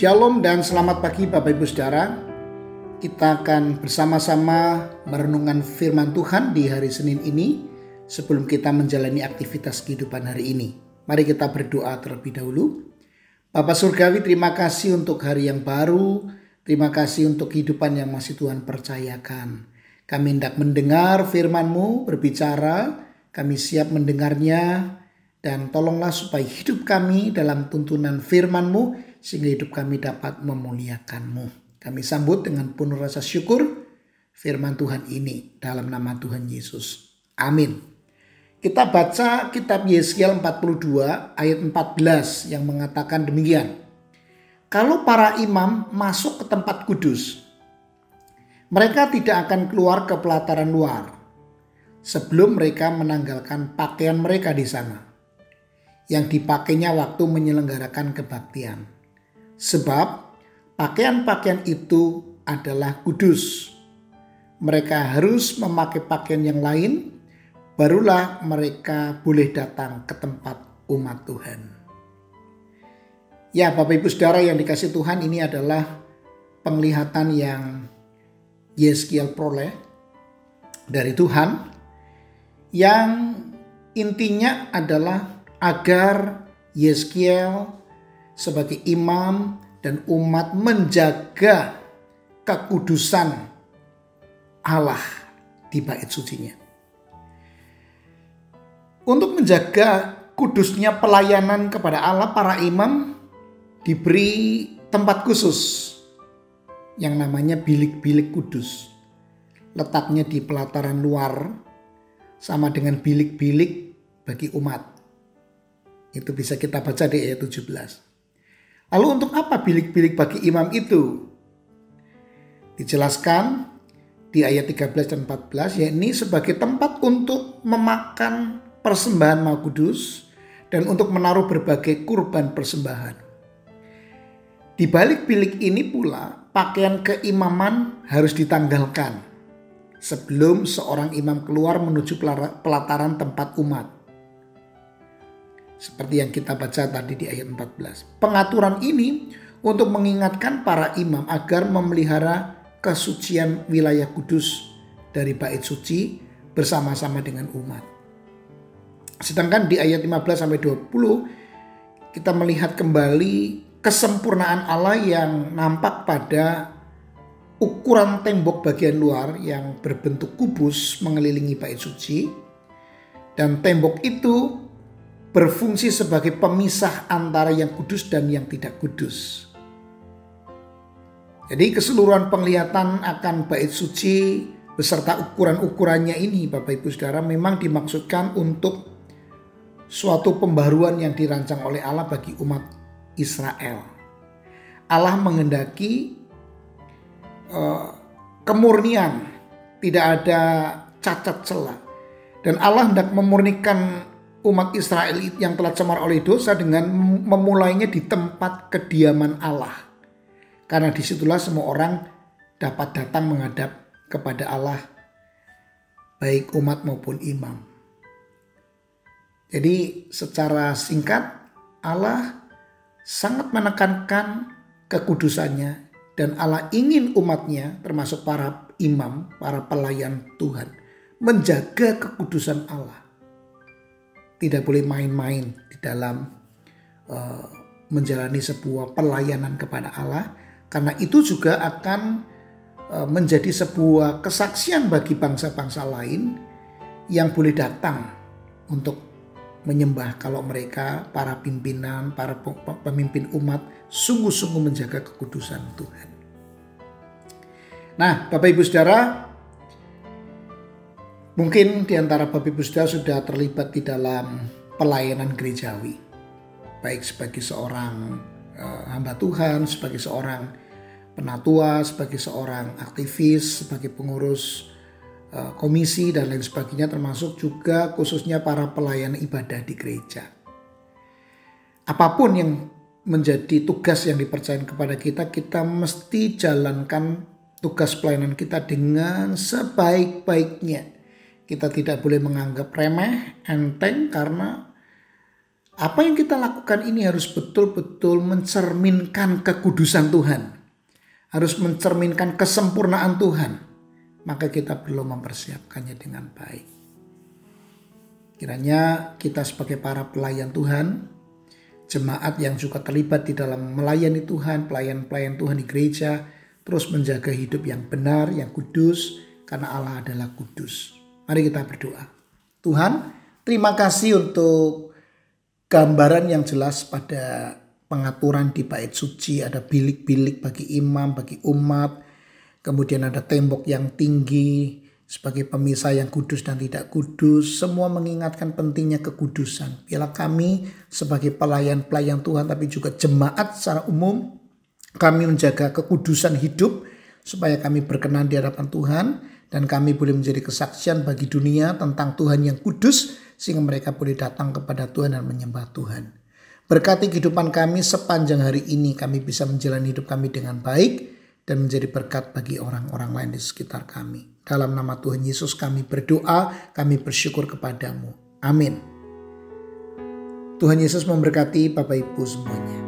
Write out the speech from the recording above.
Shalom dan selamat pagi Bapak Ibu Saudara. Kita akan bersama-sama merenungkan firman Tuhan di hari Senin ini sebelum kita menjalani aktivitas kehidupan hari ini. Mari kita berdoa terlebih dahulu. Bapa Surgawi, terima kasih untuk hari yang baru. Terima kasih untuk kehidupan yang masih Tuhan percayakan. Kami hendak mendengar firman-Mu berbicara. Kami siap mendengarnya. Dan tolonglah supaya hidup kami dalam tuntunan firman-Mu sehingga hidup kami dapat memuliakan-Mu. Kami sambut dengan penuh rasa syukur firman Tuhan ini dalam nama Tuhan Yesus. Amin. Kita baca kitab Yeskiel 42 ayat 14 yang mengatakan demikian. Kalau para imam masuk ke tempat kudus, mereka tidak akan keluar ke pelataran luar sebelum mereka menanggalkan pakaian mereka di sana yang dipakainya waktu menyelenggarakan kebaktian. Sebab pakaian-pakaian itu adalah kudus. Mereka harus memakai pakaian yang lain, barulah mereka boleh datang ke tempat umat Tuhan. Ya Bapak Ibu Saudara yang dikasihi Tuhan, ini adalah penglihatan yang Yeskiel peroleh dari Tuhan, yang intinya adalah agar Yeskiel sebagai imam dan umat menjaga kekudusan Allah di bait sucinya. Untuk menjaga kudusnya pelayanan kepada Allah, para imam diberi tempat khusus yang namanya bilik-bilik kudus. Letaknya di pelataran luar sama dengan bilik-bilik bagi umat. Itu bisa kita baca di ayat 17. Lalu untuk apa bilik-bilik bagi imam itu? Dijelaskan di ayat 13 dan 14, yakni sebagai tempat untuk memakan persembahan Maha Kudus dan untuk menaruh berbagai kurban persembahan. Di balik bilik ini pula pakaian keimaman harus ditanggalkan sebelum seorang imam keluar menuju pelataran tempat umat. Seperti yang kita baca tadi di ayat 14. Pengaturan ini untuk mengingatkan para imam agar memelihara kesucian wilayah kudus dari bait suci bersama-sama dengan umat. Sedangkan di ayat 15 sampai 20 kita melihat kembali kesempurnaan Allah yang nampak pada ukuran tembok bagian luar yang berbentuk kubus mengelilingi bait suci, dan tembok itu berfungsi sebagai pemisah antara yang kudus dan yang tidak kudus. Jadi keseluruhan penglihatan akan bait suci beserta ukuran-ukurannya ini Bapak Ibu Saudara memang dimaksudkan untuk suatu pembaruan yang dirancang oleh Allah bagi umat Israel. Allah menghendaki kemurnian, tidak ada cacat celah. Dan Allah hendak memurnikan umat Israel yang telah cemar oleh dosa dengan memulainya di tempat kediaman Allah. Karena disitulah semua orang dapat datang menghadap kepada Allah, baik umat maupun imam. Jadi secara singkat, Allah sangat menekankan kekudusannya dan Allah ingin umatnya termasuk para imam, para pelayan Tuhan menjaga kekudusan Allah. Tidak boleh main-main di dalam menjalani sebuah pelayanan kepada Allah. Karena itu juga akan menjadi sebuah kesaksian bagi bangsa-bangsa lain yang boleh datang untuk menyembah kalau mereka, para pimpinan, para pemimpin umat sungguh-sungguh menjaga kekudusan Tuhan. Nah, Bapak Ibu Saudara, mungkin di antara Bapak Ibu Saudara sudah terlibat di dalam pelayanan gerejawi. Baik sebagai seorang hamba Tuhan, sebagai seorang penatua, sebagai seorang aktivis, sebagai pengurus komisi dan lain sebagainya, termasuk juga khususnya para pelayan ibadah di gereja. Apapun yang menjadi tugas yang dipercayakan kepada kita, kita mesti jalankan tugas pelayanan kita dengan sebaik-baiknya. Kita tidak boleh menganggap remeh, enteng, karena Apa yang kita lakukan ini harus betul-betul mencerminkan kekudusan Tuhan. Harus mencerminkan kesempurnaan Tuhan. Maka kita perlu mempersiapkannya dengan baik. Kiranya kita sebagai para pelayan Tuhan, jemaat yang juga terlibat di dalam melayani Tuhan, pelayan-pelayan Tuhan di gereja, terus menjaga hidup yang benar, yang kudus, karena Allah adalah kudus. Mari kita berdoa. Tuhan, terima kasih untuk gambaran yang jelas pada pengaturan di bait suci. Ada bilik-bilik bagi imam, bagi umat. Kemudian ada tembok yang tinggi sebagai pemisah yang kudus dan tidak kudus. Semua mengingatkan pentingnya kekudusan. Biarlah kami sebagai pelayan-pelayan Tuhan, tapi juga jemaat secara umum, kami menjaga kekudusan hidup supaya kami berkenan di hadapan Tuhan. Dan kami boleh menjadi kesaksian bagi dunia tentang Tuhan yang kudus, sehingga mereka boleh datang kepada Tuhan dan menyembah Tuhan. Berkati kehidupan kami sepanjang hari ini, kami bisa menjalani hidup kami dengan baik dan menjadi berkat bagi orang-orang lain di sekitar kami. Dalam nama Tuhan Yesus kami berdoa, kami bersyukur kepadamu. Amin. Tuhan Yesus memberkati Bapak Ibu semuanya.